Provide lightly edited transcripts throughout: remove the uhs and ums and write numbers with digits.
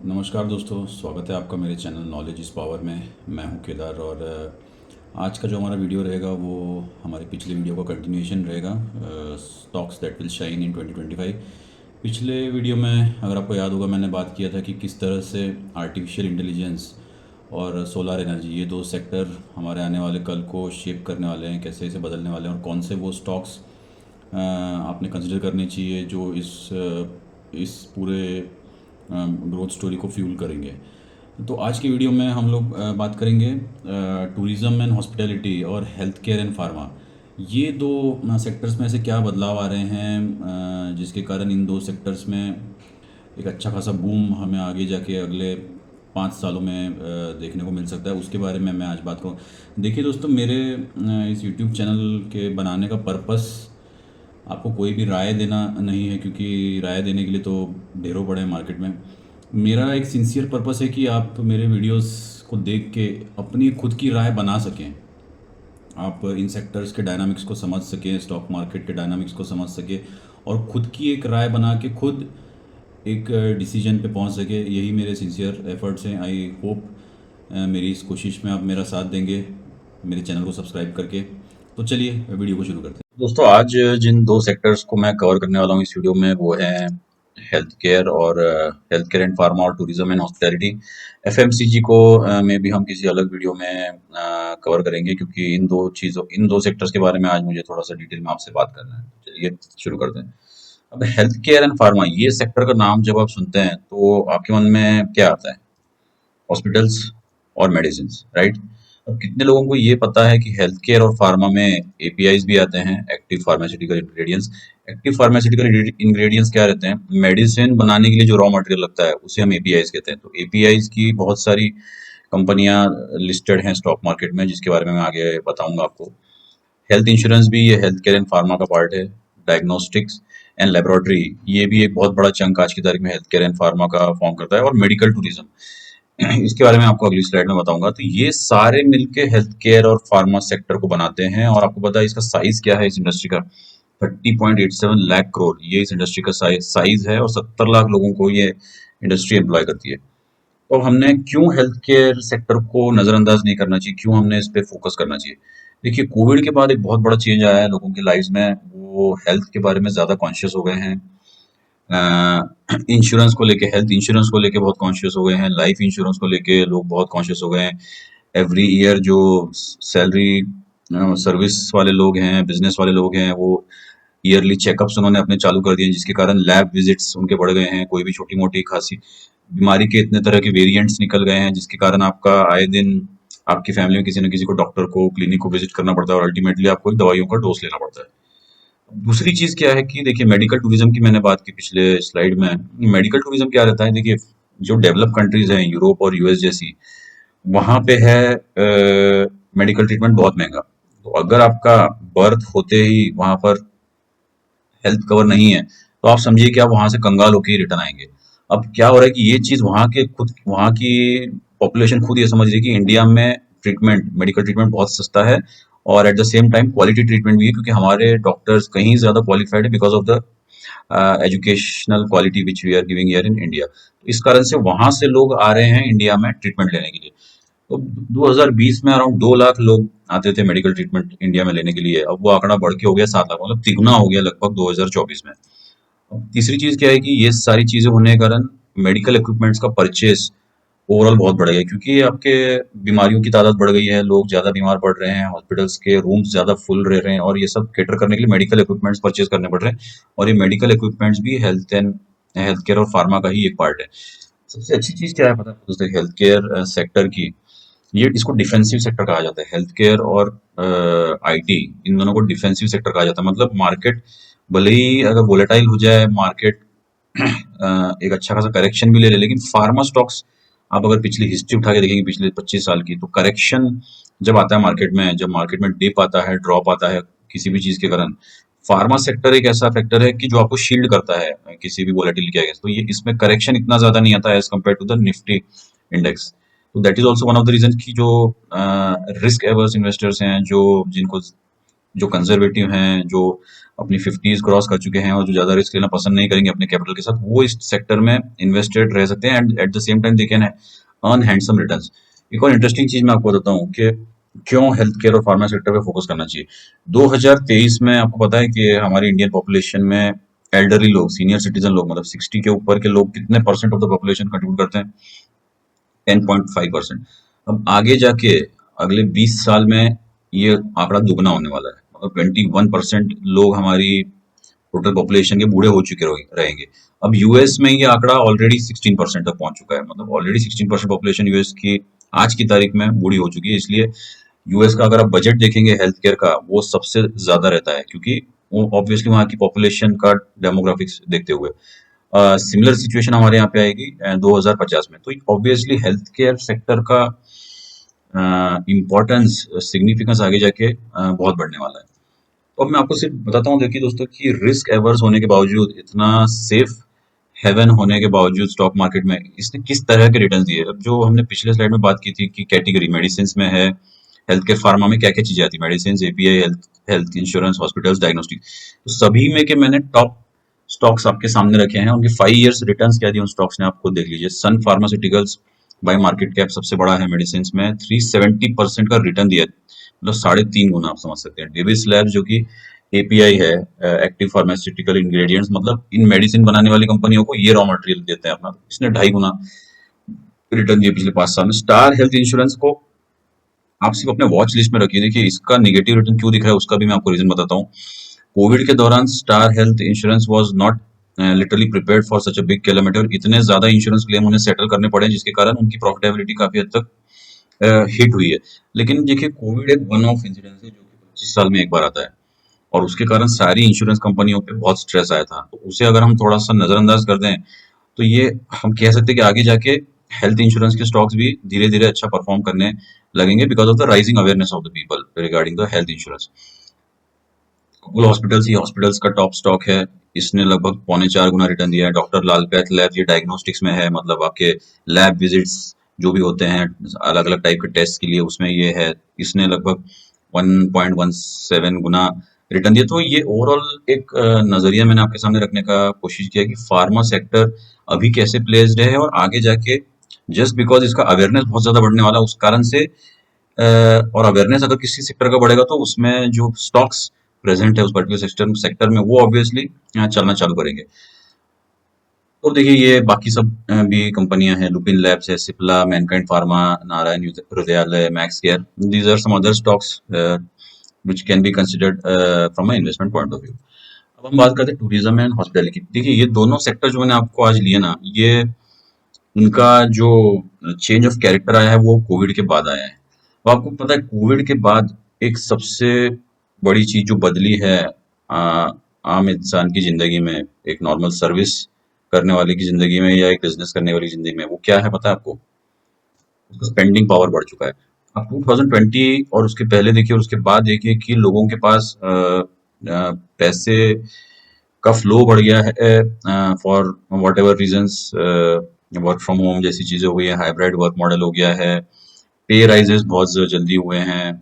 नमस्कार दोस्तों, स्वागत है आपका मेरे चैनल नॉलेज इज़ पावर में। मैं हूं केदार और आज का जो हमारा वीडियो रहेगा वो हमारे पिछले वीडियो का कंटिन्यूएशन रहेगा, stocks that will shine in 2025। पिछले वीडियो में अगर आपको याद होगा मैंने बात किया था कि किस तरह से आर्टिफिशियल इंटेलिजेंस और सोलर एनर्जी, ये दो सेक्टर हमारे आने वाले कल को शेप करने वाले हैं, कैसे इसे बदलने वाले हैं और कौन से वो स्टॉक्स आपने कंसिडर करने चाहिए जो इस पूरे ग्रोथ स्टोरी को फ्यूल करेंगे। तो आज की वीडियो में हम लोग बात करेंगे टूरिज़्म एंड हॉस्पिटैलिटी और हेल्थ केयर एंड फार्मा। ये दो सेक्टर्स में से क्या बदलाव आ रहे हैं, जिसके कारण इन दो सेक्टर्स में एक अच्छा खासा बूम हमें आगे जाके अगले 5 सालों में देखने को मिल सकता है, उसके बारे में मैं आज बात करूँ। देखिए दोस्तों, मेरे इस यूट्यूब चैनल के बनाने का पर्पस आपको कोई भी राय देना नहीं है, क्योंकि राय देने के लिए तो ढेरों पड़े हैं मार्केट में। मेरा एक सिंसियर पर्पस है कि आप मेरे वीडियोस को देख के अपनी खुद की राय बना सकें, आप इन सेक्टर्स के डायनामिक्स को समझ सकें, स्टॉक मार्केट के डायनामिक्स को समझ सकें और खुद की एक राय बना के खुद एक डिसीजन पे पहुंच सके। यही मेरे सिंसियर एफर्ट्स हैं। आई होप मेरी इस कोशिश में आप मेरा साथ देंगे मेरे चैनल को सब्सक्राइब करके। तो चलिए वीडियो को शुरू करते हैं। दोस्तों, आज जिन दो सेक्टर्स को मैं कवर करने वाला हूँ इस वीडियो में वो है हेल्थ केयर एंड फार्मा और टूरिज्म एंड हॉस्पिटैलिटी। एफएमसीजी को में भी हम किसी अलग वीडियो में कवर करेंगे, क्योंकि इन दो सेक्टर्स के बारे में आज मुझे थोड़ा सा डिटेल में आपसे बात करना है। चलिए शुरू करते हैं। अब हेल्थ केयर एंड फार्मा, ये सेक्टर का नाम जब आप सुनते हैं तो आपके मन में क्या आता है? हॉस्पिटल्स और मेडिसिन, राइट? अब कितने लोगों को ये पता है कि हेल्थ केयर और फार्मा में एपीआईज भी आते हैं, active pharmaceutical ingredients. Active pharmaceutical ingredients क्या रहते हैं? मेडिसिन बनाने के लिए जो रॉ मटेरियल लगता है उसे हम एपीआईज कहते हैं। तो एपीआईज की बहुत सारी कंपनियां लिस्टेड हैं स्टॉक मार्केट में, जिसके बारे में मैं आगे बताऊंगा आपको। हेल्थ इंश्योरेंस भी ये हेल्थ केयर एंड फार्मा का पार्ट है। डायग्नोस्टिक्स एंड लेबोरेटरी, ये भी एक बहुत बड़ा चंक आज की तारीख में हेल्थ केयर एंड फार्मा का फॉर्म करता है। और मेडिकल टूरिज्म, इसके बारे में आपको अगली स्लाइड में बताऊंगा। तो ये सारे मिलके हेल्थ केयर और फार्मा सेक्टर को बनाते हैं। और आपको पता है इसका साइज क्या है इस इंडस्ट्री का? 30.87 लाख करोड़ ये इस इंडस्ट्री का साइज है और 70 लाख लोगों को ये इंडस्ट्री एम्प्लॉय करती है। तो हमने क्यों हेल्थ केयर सेक्टर को नजरअंदाज नहीं करना चाहिए, क्यों हमने इस पे फोकस करना चाहिए? देखिए, कोविड के बाद एक बहुत बड़ा चेंज आया है लोगों की लाइफ में। वो हेल्थ के बारे में ज्यादा कॉन्शियस हो गए हैं। इंश्योरेंस को लेके, हेल्थ इंश्योरेंस को लेके बहुत कॉन्शियस हो गए हैं। लाइफ इंश्योरेंस को लेके लोग बहुत कॉन्शियस हो गए हैं। एवरी ईयर जो सैलरी सर्विस वाले लोग हैं, बिजनेस वाले लोग हैं, वो ईयरली चेकअप्स उन्होंने अपने चालू कर दिए हैं, जिसके कारण लैब विजिट्स उनके बढ़ गए हैं। कोई भी छोटी मोटी खांसी बीमारी के इतने तरह के वेरिएंट्स निकल गए हैं, जिसके कारण आपका आए दिन आपकी फैमिली में किसी न किसी को डॉक्टर को, क्लिनिक को विजिट करना पड़ता है और अल्टीमेटली आपको एक दवाइयों का डोज लेना पड़ता है। दूसरी चीज क्या है कि देखिए, मेडिकल टूरिज्म की मैंने बात की पिछले स्लाइड में। मेडिकल टूरिज्म क्या रहता है? देखिए, जो डेवलप कंट्रीज हैं, यूरोप और यूएस जैसी, वहां पे है मेडिकल ट्रीटमेंट बहुत महंगा। तो अगर आपका बर्थ होते ही वहां पर हेल्थ कवर नहीं है तो आप समझिए कि आप वहां से कंगाल होकर ही रिटर्न आएंगे। अब क्या हो रहा है कि ये चीज वहां की पॉपुलेशन खुद ये समझ रही है कि इंडिया में मेडिकल ट्रीटमेंट बहुत सस्ता है और at the same time quality treatment भी है, क्योंकि हमारे डॉक्टर्स कहीं ज्यादा क्वालिफाइड है because of the educational quality which we are giving here in India. तो इस कारण से वहां से लोग आ रहे हैं इंडिया में ट्रीटमेंट लेने के लिए। तो 2020 में अराउंड 2 लाख लोग आते थे मेडिकल ट्रीटमेंट इंडिया में लेने के लिए। अब वो आंकड़ा बढ़ के हो गया 7 लाख, मतलब तिगुना हो गया लगभग 2024 में। अब तीसरी चीज क्या है कि ये सारी चीजें होने के कारण मेडिकल इक्विपमेंट्स का परचेस ओवरऑल बहुत बढ़ गया, क्योंकि आपके बीमारियों की तादाद बढ़ गई है, लोग ज्यादा बीमार पड़ रहे हैं, हॉस्पिटल्स के रूम्स ज्यादा फुल रह रहे हैं और ये सब कैटर करने के लिए मेडिकल इक्विपमेंट्स परचेज करने पड़ रहे हैं। और ये मेडिकल इक्विपमेंट्स भी हेल्थ केयर और फार्मा का ही एक पार्ट है। सबसे अच्छी चीज क्या है पता है दोस्तों? हेल्थ केयर सेक्टर की, ये इसको डिफेंसिव सेक्टर कहा जाता है। हेल्थ केयर और आईटी, इन दोनों को डिफेंसिव सेक्टर कहा जाता है। मतलब मार्केट भले ही अगर वोलेटाइल हो जाए, मार्केट एक अच्छा खासा करेक्शन भी ले ले, लेकिन फार्मा स्टॉक्स आप अगर पिछली हिस्ट्री उठा के देखेंगे पिछले 25 साल की, तो करेक्शन जब आता है मार्केट में, जब मार्केट में डिप आता है, ड्रॉप आता है किसी भी चीज के कारण, फार्मा सेक्टर एक ऐसा फैक्टर है कि जो आपको शील्ड करता है किसी भी वोलेटिलिटी के अगेंस्ट। तो ये इसमें करेक्शन इतना ज्यादा नहीं आता है as compare to the Nifty index. तो that is also one of the reason की जो रिस्क एवर्स इन्वेस्टर्स हैं, जो जिनको जो कंजर्वेटिव हैं, जो अपनी 50s क्रॉस कर चुके हैं और जो ज्यादा रिस्क लेना पसंद नहीं करेंगे अपने कैपिटल के साथ, वो इस सेक्टर में इन्वेस्टेड रह सकते हैं and eight the same time they can earn handsome returns. एक और इंटरेस्टिंग चीज मैं आपको बताता हूँ कि क्यों हेल्थ केयर और फार्मा सेक्टर पे फोकस करना चाहिए। 2023 में आपको पता है कि हमारी इंडियन पॉपुलेशन में एल्डरली लोग, सीनियर सिटीजन लोग, मतलब 60 के ऊपर के लोग कितने percent of the population contribute करते हैं? 10.5%। अब आगे जाके अगले 20 साल में ये आंकड़ा दुगना होने वाला है, मतलब 21% लोग हमारी टोटल पॉपुलेशन के बूढ़े हो चुके रहेंगे। अब यूएस में ये आंकड़ा ऑलरेडी 16% तक पहुंच चुका है, मतलब ऑलरेडी 16% पॉपुलेशन यूएस की आज की तारीख में बूढ़ी हो चुकी है। इसलिए यूएस का अगर आप बजट देखेंगे हेल्थ केयर का, वो सबसे ज्यादा रहता है, क्योंकि वो ऑब्वियसली वहाँ की पॉपुलेशन का डेमोग्राफिक्स देखते हुए। सिमिलर सिचुएशन हमारे यहाँ पे आएगी 2050 में, तो ऑब्वियसली हेल्थ केयर सेक्टर का इम्पोर्टेंस, सिग्निफिकेंस आगे जाके बहुत बढ़ने वाला है। तो अब मैं आपको सिर्फ बताता हूँ, देखिए दोस्तों, कि रिस्क एवर्स होने के बावजूद, इतना सेफ हेवन होने के बावजूद स्टॉक मार्केट में इसने किस तरह के रिटर्न दिए। अब जो हमने पिछले स्लाइड में बात की थी कि कैटेगरी मेडिसिन में है, हेल्थ केयर फार्मा में क्या क्या चीजें आती है, medicine, API, health health insurance, hospitals, diagnostic, तो सभी में के मैंने टॉप स्टॉक्स आपके सामने रखे हैं। उनके 5 इयर्स रिटर्न्स क्या दिए उन स्टॉक्स ने, आप खुद देख लीजिए। सन फार्मास्यूटिकल्स बाय मार्केट कैप सबसे बड़ा है मेडिसिन में, 370% का रिटर्न दिया है, मतलब 3.5 गुना आप समझ सकते हैं। डेविस लैब जो कि एपीआई है, एक्टिव फार्मास्यूटिकल इंग्रेडिएंट्स, मतलब इन मेडिसिन बनाने वाली कंपनियों को ये रॉ मटेरियल देते हैं अपना, इसने 2.5 गुना रिटर्न दिए पिछले 5 साल में। स्टार हेल्थ इंश्योरेंस को आप सिर्फ अपने वॉच लिस्ट में रखिए, देखिए इसका निगेटिव रिटर्न क्यों दिख रहा है, उसका भी मैं आपको रीजन बताता हूँ। कोविड के दौरान star health insurance was not literally prepared for such a big calamity, और इतने ज्यादा इंश्योरेंस क्लेम उन्हें सेटल करने पड़े जिसके कारण उनकी प्रॉफिटेबिलिटी काफी हद तक हिट हुई है। लेकिन देखिए, कोविड एक वन ऑफ इंसिडेंस है जो कि 25 साल में एक बार आता है, और उसके कारण सारी इंश्योरेंस कंपनियों पे बहुत स्ट्रेस आया था। तो उसे अगर हम थोड़ा सा नजरअंदाज कर दें, तो ये हम कह सकते हैं कि आगे जाके हेल्थ इंश्योरेंस के स्टॉक्स भी धीरे धीरे अच्छा परफॉर्म करने लगेंगे, because of the rising awareness of the people regarding the health insurance. Apollo hospitals, he hospitals का टॉप स्टॉक है, इसने लगभग 3.25 गुना रिटर्न दिया है। डॉक्टर लाल पैथ लैब, ये डायग्नोस्टिक्स में है, मतलब आपके लैब विजिट्स जो भी होते हैं अलग अलग टाइप के टेस्ट के लिए, उसमें ये है, इसने लगभग 1.17 गुना रिटर्न दिया। तो ये ओवरऑल एक नजरिया मैंने आपके सामने रखने का कोशिश किया कि फार्मा सेक्टर अभी कैसे प्लेस्ड है, और आगे जाके जस्ट बिकॉज इसका अवेयरनेस बहुत ज्यादा बढ़ने वाला है, उस कारण से और अवेयरनेस अगर किसी सेक्टर का बढ़ेगा तो उसमें जो स्टॉक्स प्रेजेंट है उस पर्टिकुलर सेक्टर में, वो ऑब्वियसली चलना चालू करेंगे। तो देखिए, ये बाकी सब भी कंपनियां हैं, लुपिन लैब्स है, Cipla, Mankind pharma, Narayana Hrudayalaya, Max care, these are some other stocks which can be considered from an investment point of view। अब हम बात करते हैं टूरिज्म एंड हॉस्पिटैलिटी। देखिए, ये दोनों सेक्टर जो मैंने आपको आज लिए ना, ये उनका जो चेंज ऑफ कैरेक्टर आया है वो कोविड के बाद आया है। तो आपको पता है कोविड के बाद एक सबसे बड़ी चीज जो बदली है आ, आम इंसान की जिंदगी में, एक नॉर्मल सर्विस करने वाले की जिंदगी में या एक बिजनेस करने वाली जिंदगी में, वो क्या है पता है आपको? उसका स्पेंडिंग पावर बढ़ चुका है। अब 2020 और उसके पहले देखिए और उसके बाद देखिए कि लोगों के पास पैसे का फ्लो बढ़ गया है for whatever reasons. Work from home जैसी चीजें हो गई है, हाइब्रिड वर्क मॉडल हो गया है, पे राइजेस बहुत जल्दी हुए हैं।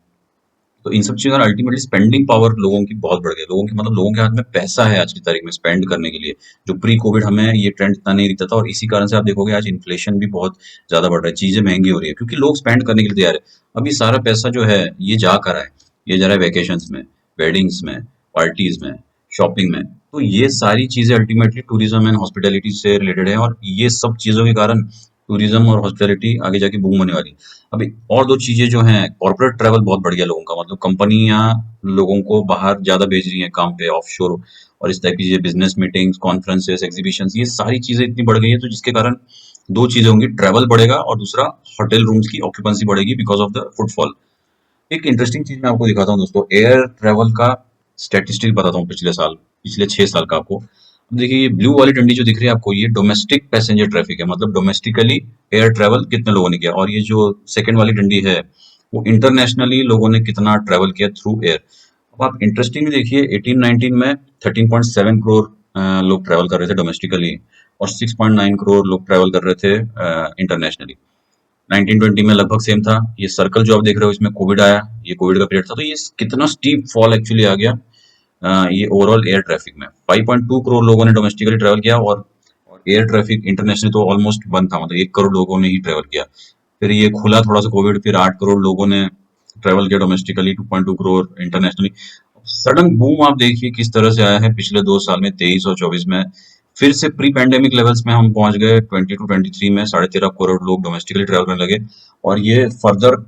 तो इन सब चीजों का अल्टीमेटली स्पेंडिंग पावर लोगों की बहुत बढ़ गई, लोगों की, मतलब लोगों के हाथ में पैसा है आज की तारीख में स्पेंड करने के लिए, जो प्री कोविड हमें ये ट्रेंड इतना नहीं दिखता था। और इसी कारण से आप देखोगे आज इन्फ्लेशन भी बहुत ज्यादा बढ़ रहा है, चीजें महंगी हो रही है, क्योंकि लोग स्पेंड करने के लिए तैयार है। अब ये सारा पैसा जो है ये जा कर रहा है, ये जा रहा है वेकेशंस में, वेडिंग्स में, पार्टीज में, शॉपिंग में। तो ये सारी चीजें अल्टीमेटली टूरिज्म एंड हॉस्पिटैलिटी से रिलेटेड है, और ये सब चीजों के कारण टूरिज्म और हॉस्पिटैलिटी आगे जाके बूम होने वाली है। अभी और दो चीजें जो हैं, कॉर्पोरेट ट्रैवल बहुत बढ़ गया लोगों का, मतलब कंपनियां लोगों को बाहर ज्यादा भेज रही हैं काम पे, ऑफशोर, और इस टाइप की चीजें, बिजनेस मीटिंग्स, कॉन्फ्रेंसेस, एग्जीबिशंस, ये सारी चीजें इतनी बढ़ गई है, तो जिसके कारण दो चीजें होंगी, ट्रैवल बढ़ेगा और दूसरा होटल रूम्स की ऑक्यूपेंसी बढ़ेगी बिकॉज ऑफ द फुटफॉल। एक इंटरेस्टिंग चीज मैं आपको दिखाता हूँ दोस्तों, एयर ट्रैवल का स्टैटिस्टिक बताता हूँ पिछले साल, पिछले 6 साल का आपको। अब देखिए, ये ब्लू वाली डंडी जो दिख रही है आपको, ये डोमेस्टिक पैसेंजर ट्रैफिक है, मतलब डोमेस्टिकली एयर ट्रैवल कितने लोगों ने किया। और ये जो सेकंड वाली डंडी है, वो इंटरनेशनली लोगों ने कितना ट्रैवल किया थ्रू एयर। अब आप इंटरेस्टिंगली देखिए, 18-19 में 13.7 करोड़ लोग ट्रैवल कर रहे थे डोमेस्टिकली, और 6.9 करोड़ लोग ट्रैवल कर रहे थे इंटरनेशनली। 1920 में लगभग सेम था। ये सर्कल जो आप देख रहे हो इसमें कोविड आया, ये कोविड का पीरियड था, तो ये कितना स्टीप फॉल एक्चुअली आ गया ये ओवरऑल एयर ट्रैफिक में। 5.2 करोड़ लोगों ने डोमेस्टिकली ट्रैवल किया, और एयर ट्रैफिक इंटरनेशनल तो ऑलमोस्ट बंद था, मतलब 1 करोड़ लोगों ने ही ट्रैवल किया। फिर ये खुला थोड़ा सा कोविड, फिर 8 करोड़ लोगों ने ट्रैवल किया domestically, 2.2 crore internationally. Sudden boom आप देखिए किस तरह से आया है पिछले 2 साल में, 23 और 24 में। फिर से प्री पैंडेमिक लेवल्स में हम पहुंच गए 22-23 में, 13.5 करोड़ लोग डोमेस्टिकली ट्रैवल करने लगे, और ये फर्दर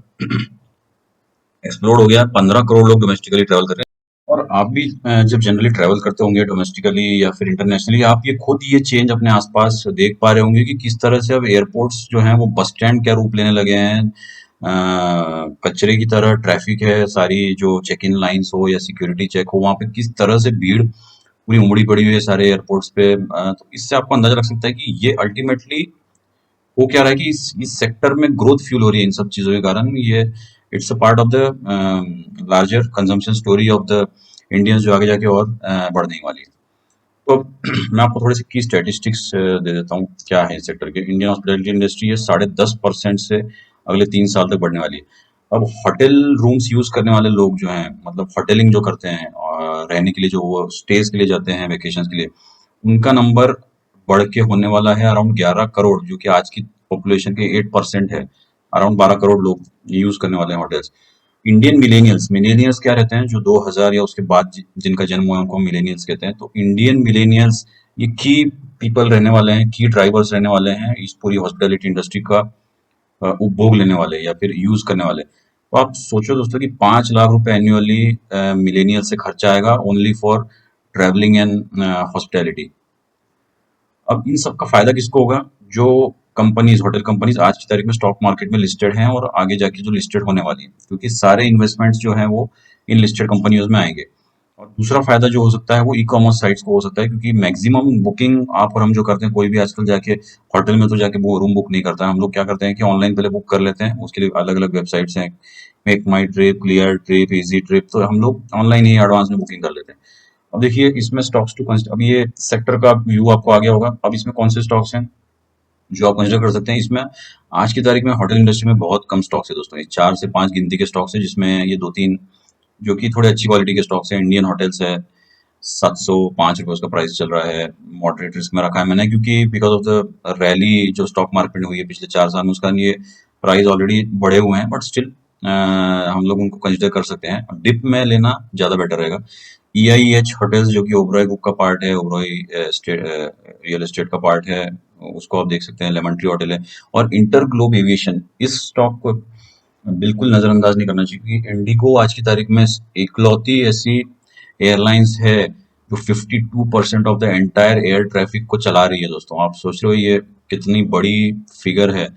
एक्सप्लोड हो गया, 15 करोड़ लोग डोमेस्टिकली ट्रैवल कर रहे हैं। और आप भी जब जनरली ट्रैवल करते होंगे डोमेस्टिकली या फिर इंटरनेशनली, आप ये खुद ये चेंज अपने आसपास देख पा रहे होंगे कि किस तरह से अब एयरपोर्ट्स जो हैं वो बस स्टैंड क्या रूप लेने लगे हैं। कचरे की तरह ट्रैफिक है, सारी जो चेक इन लाइन्स हो या सिक्योरिटी चेक हो, वहां पे किस तरह से भीड़ पूरी उमड़ी पड़ी हुई है सारे एयरपोर्ट्स पे। तो इससे आपको अंदाजा लग सकता है कि ये अल्टीमेटली हो क्या रहा है, कि इस सेक्टर में ग्रोथ फ्यूल हो रही है इन सब चीजों के कारण। ये it's a part of the larger consumption story of the Indians, जो आगे जाके और बढ़ने ही वाली है। तो मैं आपको थोड़ी सी की स्टैटिस्टिक्स दे देता हूँ क्या है इस सेक्टर के। इंडियन हॉस्पिटैलिटी इंडस्ट्री है 10.5% से अगले 3 साल तक बढ़ने वाली है। अब होटल रूम्स यूज करने वाले लोग जो हैं, मतलब होटलिंग जो करते हैं और रहने के लिए जो वो स्टेज के लिए जाते हैं वेकेशन के लिए, उनका नंबर बढ़ के होने वाला है अराउंड 11 करोड़, जो कि आज की पॉपुलेशन के 8% है। अराउंड 12 करोड़ लोग यूज करने वाले हैं होटल्स। इंडियन मिलेनियल्स, मिलेनियल्स क्या रहते हैं, जो 2000 या उसके बाद जिनका जन्म हुआ है उनको मिलेनियल्स कहते हैं। तो इंडियन मिलेनियल्स ये की पीपल रहने वाले हैं, की ड्राइवर्स रहने वाले हैं इस पूरी हॉस्पिटैलिटी इंडस्ट्री का उपभोग लेने वाले या फिर यूज करने वाले। तो आप सोचो दोस्तों कि 5 लाख रुपए एन्युअली मिलेनियल से खर्चा आएगा only for travelling and hospitality. अब इन सब का फायदा किसको होगा? जो कंपनीज, होटल कंपनीज आज की तारीख में स्टॉक मार्केट में लिस्टेड हैं और आगे जाके जो लिस्टेड होने वाली है, क्योंकि सारे इन्वेस्टमेंट्स जो हैं वो इन लिस्टेड कंपनियों में आएंगे। और दूसरा फायदा जो हो सकता है वो ई कॉमर्स साइट्स को हो सकता है, क्योंकि मैक्सिमम बुकिंग आप और हम जो करते हैं, कोई भी आजकल जाके होटल में तो जाके वो रूम बुक नहीं करता है। हम लोग क्या करते हैं कि ऑनलाइन पहले बुक कर लेते हैं, उसके लिए अलग अलग वेबसाइट्स हैं, Make My Trip, Clear Trip, Easy Trip, तो हम लोग ऑनलाइन ही एडवांस में बुकिंग कर लेते हैं। अब देखिए इसमें स्टॉक्स टू कंसिडर, अब ये सेक्टर का व्यू आपको आ गया होगा। अब इसमें कौन से स्टॉक्स हैं जो आप कंसिडर कर सकते हैं? इसमें आज की तारीख में होटल इंडस्ट्री में बहुत कम स्टॉक्स है दोस्तों, ये 4 से 5 गिनती के स्टॉक्स है, जिसमें ये 2-3 जो कि थोड़े अच्छी क्वालिटी के स्टॉक्स हैं। इंडियन होटल्स है, 705 रुपये उसका प्राइस चल रहा है। मॉडरेट रिस्क में रखा है मैंने, क्योंकि बिकॉज ऑफ द रैली जो स्टॉक मार्केट में हुई है पिछले 4 साल में, उसका ये प्राइस ऑलरेडी बढ़े हुए हैं, बट स्टिल हम लोग उनको कंसिडर कर सकते हैं। डिप में लेना ज्यादा बेटर रहेगा। EIH होटल्स जो कि ओबरॉय ग्रुप का पार्ट है, ओबरॉय रियल एस्टेट का पार्ट है, उसको आप देख सकते हैं। लेमन ट्री होटल है, और इंटर ग्लोब एविएशन, इस स्टॉक को बिल्कुल नजरअंदाज नहीं करना चाहिए, क्योंकि इंडिगो आज की तारीख में इकलौती ऐसी एयरलाइंस है जो 52% of the entire air traffic को चला रही है। दोस्तों आप सोच रहे हो ये कितनी बड़ी फिगर है?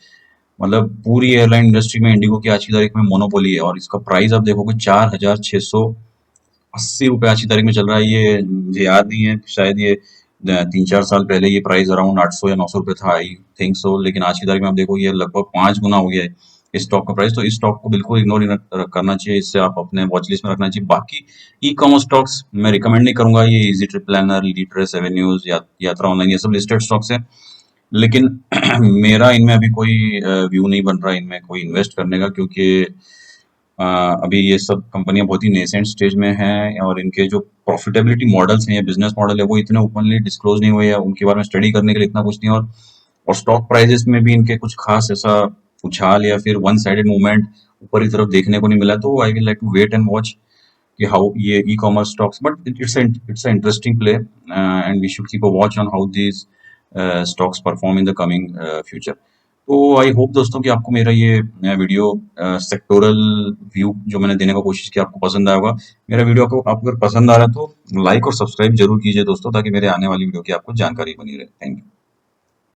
मतलब पूरी एयरलाइन इंडस्ट्री में इंडिगो की आज की तारीख में मोनोपोली है, और इसका प्राइस आप देखोगे 4,680 रुपये आज की तारीख में चल रहा है। ये मुझे याद नहीं है, शायद ये 3-4 साल पहले ये प्राइस अराउंड 800 या 900 रुपये था, आई थिंक सो। लेकिन आज की तारीख में आप देखो ये लगभग 5 गुना हो गया है इस स्टॉक का प्राइस। तो इस स्टॉक को बिल्कुल इग्नोर करना चाहिए, इससे आप अपने वॉच लिस्ट में रखना चाहिए। बाकी ई कॉमर्स स्टॉक्स मैं रिकमेंड नहीं करूंगा, ये इजी ट्रिप प्लानर, लीटरेस एवेन्यूज, यात्रा ऑनलाइन, ये सब लिस्टेड स्टॉक्स है। लेकिन मेरा इनमें अभी कोई व्यू नहीं बन रहा है इनमें कोई इन्वेस्ट करने का, क्योंकि अभी ये सब कंपनियां बहुत ही नेसेंट स्टेज में हैं, और इनके जो प्रॉफिटेबिलिटी मॉडल्स हैं या बिजनेस मॉडल है वो इतने ओपनली डिस्क्लोज नहीं हुए, या उनके बारे में स्टडी करने के लिए इतना कुछ नहीं। और स्टॉक प्राइजेस में भी इनके कुछ खास ऐसा उछाल या फिर वन साइडेड मूवमेंट ऊपर की तरफ देखने को नहीं मिला। तो I will like to wait and watch कि हाउ ये e commerce stocks, but it's a interesting play, and we should keep a watch on how these stocks perform in the coming future. तो I hope दोस्तों कि आपको मेरा ये video sectoral view जो मैंने देने का कोशिश की आपको पसंद आया होगा। मेरा वीडियो आपको अगर पसंद आ रहा है तो लाइक और सब्सक्राइब जरूर कीजिए दोस्तों, ताकि मेरे आने वाली वीडियो की आपको जानकारी बनी रहे। Thank you.